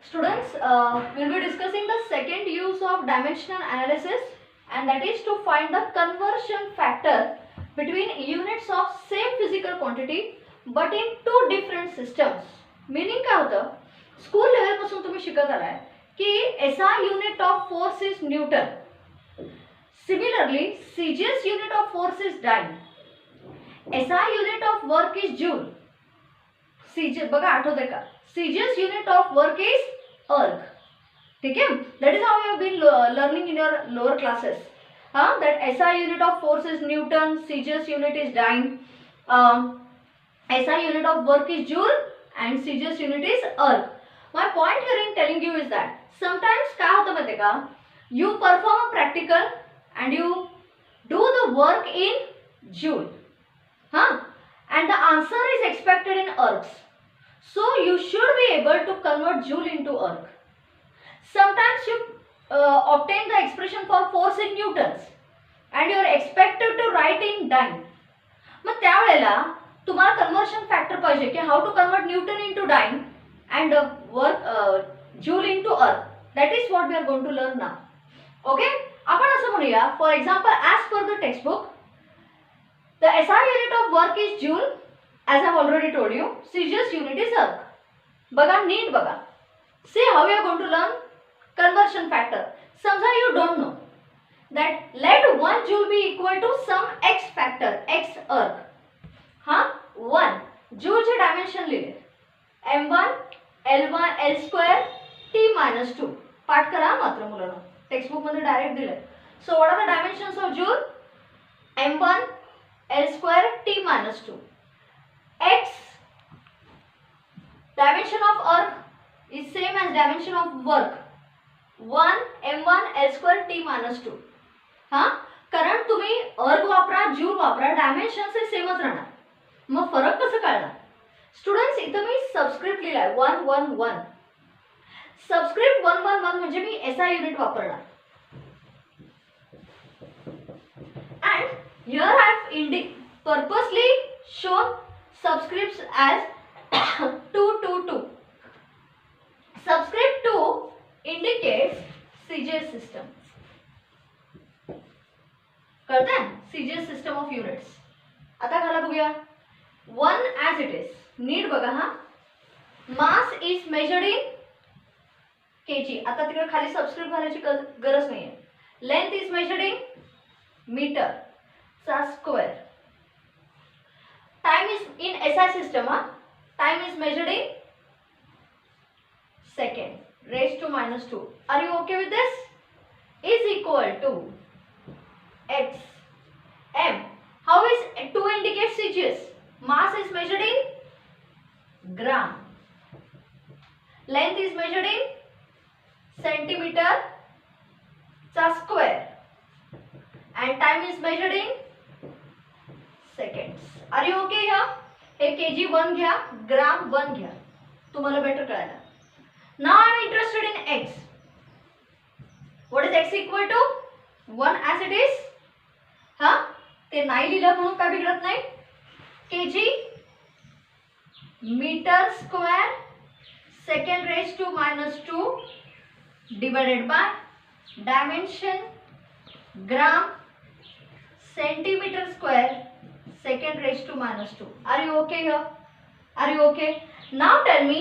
Students, we'll be discussing the second use of dimensional analysis, and that is to find the conversion factor between units of same physical quantity but in two different systems. Meaning काय होतं, school level पासून तुम्ही शिकत आलाय की SI unit of force is Newton. Similarly, CGS unit of force is dyne. SI unit of work is Joule. CGS बघा आठवतंय का? CGS unit of work is erg. ठीक है? That is how you have been learning in your lower classes. That SI unit of force is Newton, CGS unit is dyne, SI unit of work is Joule, and CGS unit is erg. My point here in telling you is that sometimes काय होतं माहिती का? You perform a practical and you do the work in Joule. And the answer is expected in ergs. So you should be able to convert Joule into erg. Sometimes you obtain the expression for force in newtons and you are expected to write in dyne. मग त्यावेळेला तुम्हाला conversion factor पाहिजे की how to convert newton into dyne and work Joule into erg. That is what we are going to learn now. Okay? आपण असं म्हणूया, for example, as per the textbook, the SI unit of work is Joule, as I have already told you. CGS unit is erg. बघा NEET बघा. See how we are going to learn conversion factor. समजा you don't know that let 1 joule be equal to some x factor, x erg. 1 joule चे dimension लिहिले m1 l1 l square t minus 2. पाठ करा मात्र मुलांना, textbook मध्ये direct दिले. So what are the dimensions of joule? m1 l square t minus 2. X dimension of erg is same as dimension of work, 1 m1 l square t minus 2. कारण तुम्ही erg वापरा, joule वापरा, dimension से सेमच राहणार. मग फरक कसं कळणार? स्टुडंट्स, इथं मी सबस्क्रिप्ट लिहिलाय 111. सबस्क्रिप्ट 111 म्हणजे मी SI युनिट वापरणार. And here I have purposely shown subscripts as 222. Subscript 2 indicates CGS system. कळतंय? CGS system of units. आता घाला बघूया. 1 as it is. नीट बघा हा. Mass is measured in kg. आता तिकडे खाली सबस्क्रिप्ट घालायची गरज नाहीये. Length is measured in meter चा square. Time is in SI system. Time is measured in second raised to minus 2. Are you okay with this? Is equal to x m. How is 2 indicates CGS? Mass is measured in gram. Length is measured in centimeter चा square. And time is measured in seconds. Are you okay here? Hey kg 1 घ्या, ग्राम 1 घ्या, तुम्हाला better कळायला. Now I am interested in x. What is x equal to? 1 as it is. ते नाही लिहिलं म्हणून काय बिघडत नाही. kg metre square second raise to minus 2 divided by dimension gram centimetre square second raised to minus 2. Are you okay here? Are you okay? Now tell me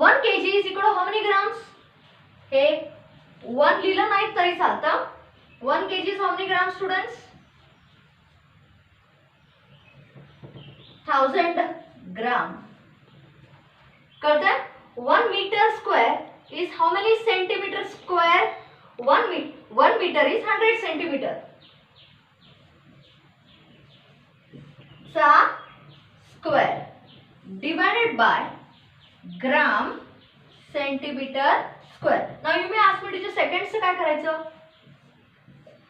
1 kg is equal to how many grams? हे 1 लिहिलं नाही तरी चालतं. 1 kg is how many grams, students? 1000 gram. कळतंय? 1 meter square is how many centimeter square? 1 meter is 100 centimeter. चा square divided by gram centimetre square. Now you may ask me teacher सेकंड्सचं काय करायचं?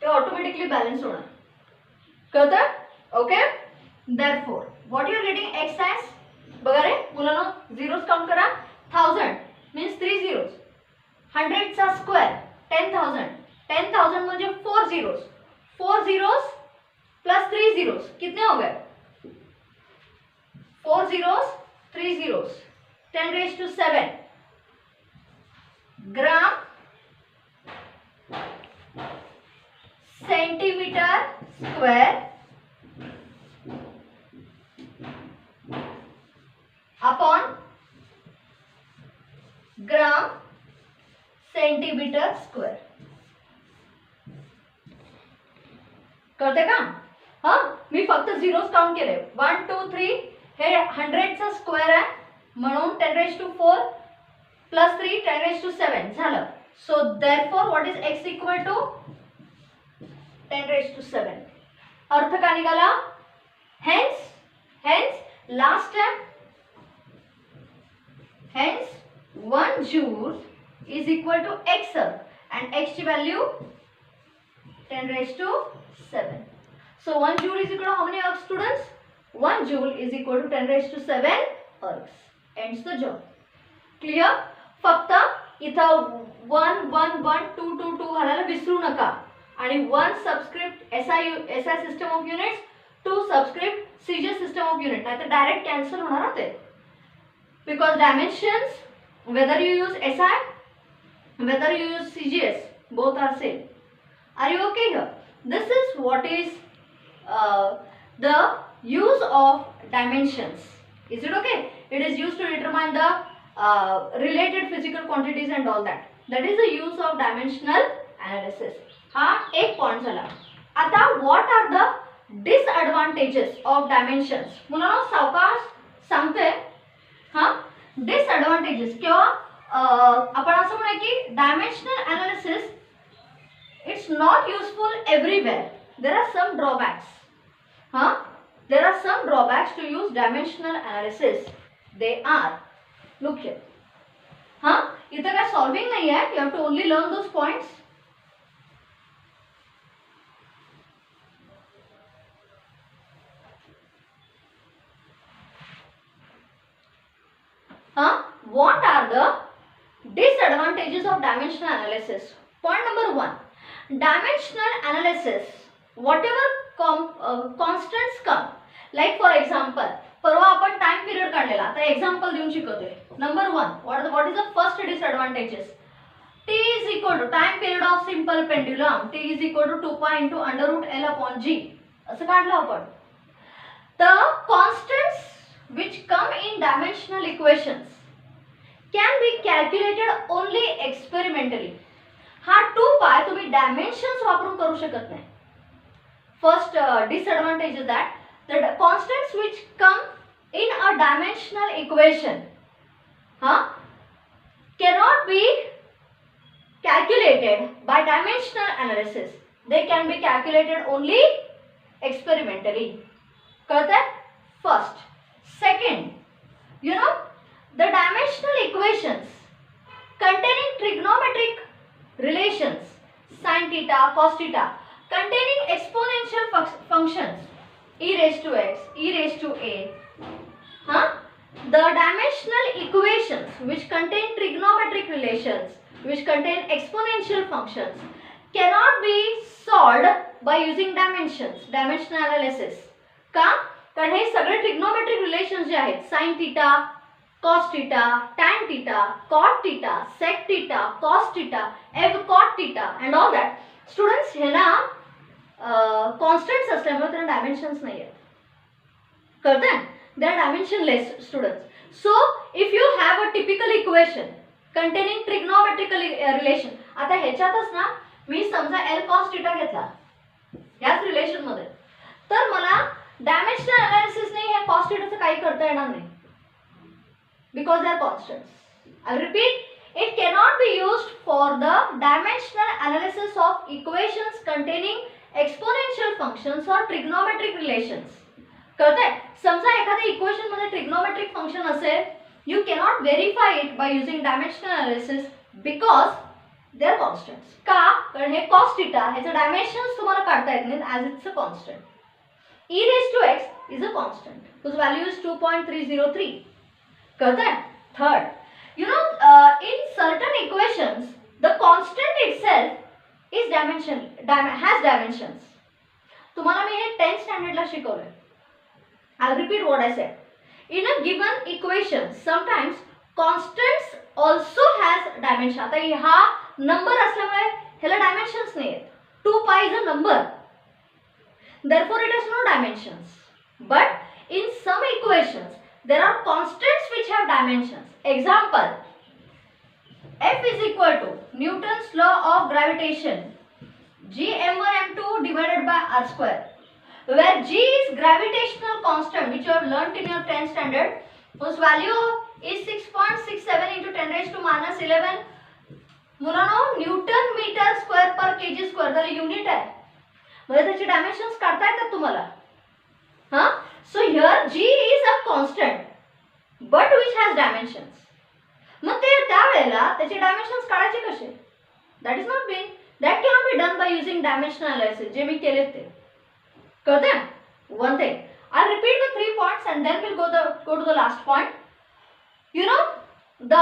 ते ऑटोमॅटिकली बॅलन्स होणार. कळतं? Okay. Therefore what you are getting X as, बघा रे मुलांनो, झिरोज काउंट करा. 1000 मीन्स 3 zeros. 100 चा स्क्वेअर 10,000. 10,000 म्हणजे 4 zeros. 4 zeros प्लस 3 zeros कितने हो गए? 4 zeros, 3 zeros, 10 raised to 7. Gram centimetre square upon gram centimetre square. कळते का? हा, मी फक्त झिरोज काउंट केले. 1 2 3 हे 100चा स्क्वेअर आहे म्हणून 10⁴ प्लस 3 10⁷ झालं. So therefore what is x equal to 10⁷. अर्थ का निघाला? Hence last time hence 1 joule is equal to x and x ची value 10⁷. So 1 joule is equal to how many ergs, students? 1 joule is equal to 10⁷ ergs. Ends the job. Clear? फक्त इथं 1 1 1 2 2 2 घालायला विसरू नका आणि 1 subscript SI system of units, 2 subscript CJ system of unit, नाहीतर direct cancel होणार ते. Because dimensions whether you use SI, whether you use CGS, both are same. Are you okay here? This is what is the use of dimensions. Is it okay? It is used to determine the related physical quantities and all that. That is the use of dimensional analysis. हा एक point झाला. आता what are the disadvantages of dimensions? मुलांनो सावकाश सांगते. हा, disadvantages किंवा आपण असं म्हणूया की dimensional analysis it's not useful everywhere. There are some drawbacks. हां, there are some drawbacks to use dimensional analysis. They are, look here. हां, इथं काय सॉल्विंग नाही आहे. You have to only learn those points. What are the disadvantages of dimensional analysis? Point number 1. Dimensional analysis, whatever constants come, like for example, परवा आपण time period काढलेला. आता example देऊन शिकवते. Number 1, what is the first disadvantages? T is equal to time period of simple pendulum. T is equal to 2 pi into √L upon G. असं काढलं आपण. The constants which come in dimensional equations can be calculated only experimentally. हा 2 pi तुम्ही dimensions वापरून करू शकत नाही. First disadvantage is that the constants which come in a dimensional equation cannot be calculated by dimensional analysis. They can be calculated only experimentally. कळतंय? First. Second, you know, the dimensional equations containing trigonometric relations, sin theta, cos theta, containing exponential functions, e raised to x, e raised to a, the dimensional equations which contain trigonometric relations, which contain exponential functions, cannot be solved by using dimensional analysis. का? कारण हे सगळे trigonometric relations जे आहेत, sine theta, cos theta, tan theta, cot theta, sec theta, cos theta, F cot theta and all that, students हे ना constants असल्यामुळे त्यांना dimensions नाही आहेत. कळतंय? They are dimensionless students. So if you have a typical equation containing trigonometrical relation, आता ह्याच्यातच ना मी समजा एल कॉस थीटा घेतला याच रिलेशन मध्ये, तर मला डायमेन्शनल एनालिसिस नाही हे कॉस थीटाचं काही करता येणार नाही. because they are constants. I will repeat, it cannot be used for the dimensional analysis of equations containing exponential functions or trigonometric relations. कळतंय? समजा एखाद्या इक्वेशन मध्ये ट्रिग्नोमेट्रिक फंक्शन असेल, you cannot verify it by using dimensional analysis because they are constants. का? कारण हे cos theta ह्याचे dimensions तुम्हाला काढता येत नाहीत as it's a constant. e raised to x is a constant whose value is 2.303. कळतंय? Third, you know, in certain equations the constant itself is has dimensions. तुम्हाला मी हे 10th standard ला शिकवलंय. I'll repeat what I said. In a given equation, sometimes constants also has dimension. आता हा number असल्यामुळे ह्याला डायमेन्शन्स नाही आहेत. 2π is a number, therefore it has no dimensions. But in some equations there are constants which have dimensions. Example, F is equal to Newton's law of gravitation, G m1 m2 divided by r square, where G is gravitational constant which you have learnt in your 10th standard, whose value is 6.67 into 10 raised to minus 11. मुलांनो, newton metre square per KG square त्याला unit आहे, म्हणजे त्याचे dimensions काढता येतात तुम्हाला. हा, so here G is a constant but which has dimensions. मग ते त्यावेळेला त्याचे डायमेन्शन्स काढायचे कसे? That is not been, that cannot be done by using dimensional analysis, जे मी केले ते. कळते? One thing, I repeat the 3 points and then will go to the last point. You know, the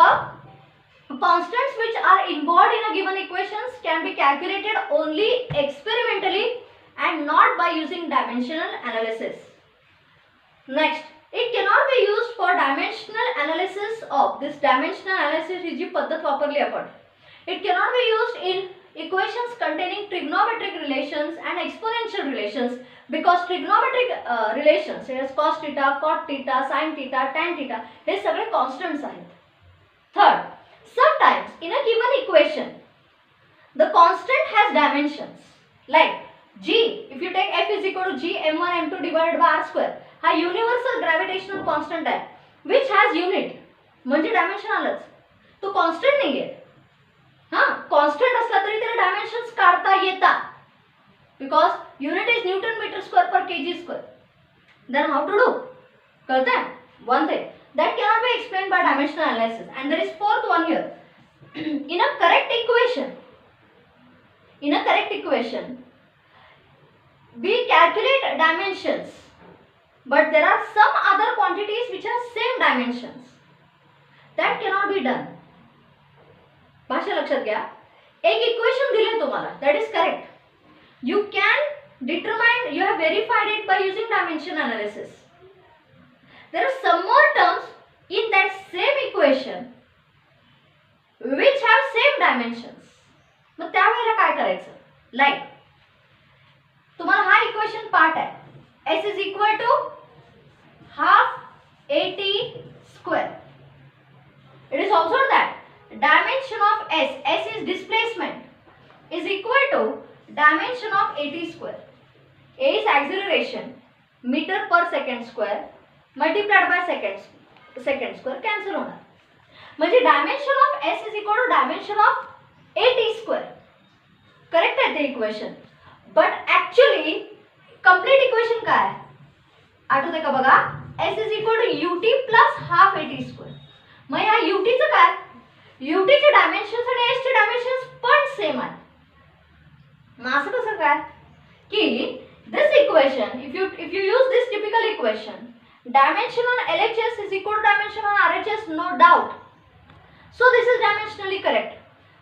constants which are involved in a given equations can be calculated only experimentally and not by using dimensional analysis. Next, it cannot be used for dimensional analysis of this dimensional analysis ही जी पद्धत वापरली आपण. It cannot be used in equations containing trigonometric relations and exponential relations because trigonometric relations such as cos theta, cot theta, sin theta, tan theta हे सगळे constants आहेत. Third, sometimes in a given equation the constant has dimensions like g. If you take F is equal to g m1 m2 divided by r square, हा universal gravitational constant आहे which has unit, म्हणजे dimension आलंच. तो constant नाही आहे. हां, constant असला तरी त्याला डायमेन्शन्स काढता येतात because unit is newton metre square per KG square. Then how to do? कळतंय? One thing that cannot be explained by dimensional analysis, and there is fourth one here. in a correct equation we calculate dimensions, but there are some other quantities which have same dimensions. That cannot be done. भाषा लक्षात घ्या. एक equation दिले तुम्हाला, that is correct. You can determine, you have verified it by using dimension analysis. There are some more terms in that same equation which have same dimensions. मग त्यावेळेला काय करायचं? Like, तुम्हाला हा इक्वेशन पार्ट आहे, s is equal to half at square. It is also that dimension of s is displacement, is equal to dimension of at square. A is acceleration, meter per second square multiplied by second square cancel होणार. म्हणजे dimension of s is equal to dimension of at square. Correct आहे ते equation, but actually complete equation काय आहे आठवते का बघा? s is equal to ut plus half at square. मग या ut चं काय? ut चे डायमेन्शन्स आणि s चे डायमेन्शन्स पण सेम आहे. मग असं कसं काय की this equation, if you use this typical equation, dimension on LHS is equal to dimension on RHS, no doubt. So this is dimensionally correct.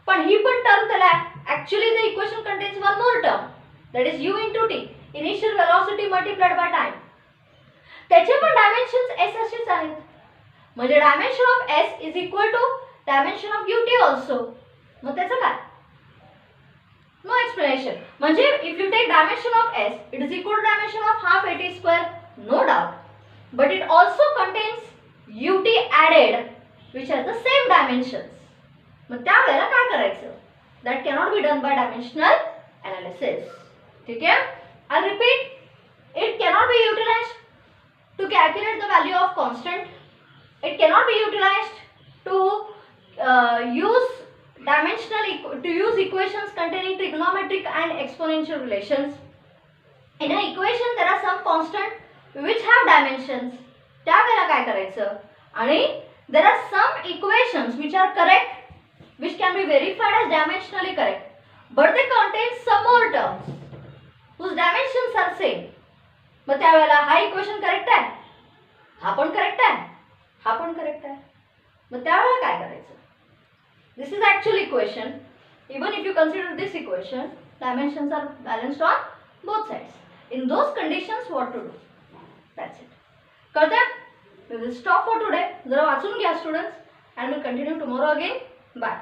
पण ही पण टर्म त्याला actually the equation contains one more term, that is u into t, initial velocity multiplied by time. त्याचे पण dimensions s असेच आहेत. म्हणजे dimension of s is equal to dimension of ut also. मग त्याचं काय? No explanation. म्हणजे if you take dimension of s, it is equal to dimension of half at square, no doubt. But it also contains ut added, which has the same dimensions. मग त्यावेळेला काय करायचं? That cannot be done by dimensional analysis. ठीक आहे? I'll repeat. It cannot be utilized to calculate the value of constant. It cannot be utilized to use equations containing trigonometric and exponential relations. In an equation there are some constant which have dimensions. त्यावेळेला काय करायचं? आणि there are some equations which are correct, which can be verified as dimensionally correct, but they contain some more terms whose dimensions are same. मग त्यावेळेला हा equation correct आहे, हा पण correct आहे, हा पण करेक्ट आहे. मग त्यावेळेला काय करायचं? This is actual equation. Even if you consider this equation, dimensions are balanced on both sides. In those conditions, what to do? That's it. कळतं? We will stop for today. जरा वाचून घ्या students. and we'll continue tomorrow again. Bye.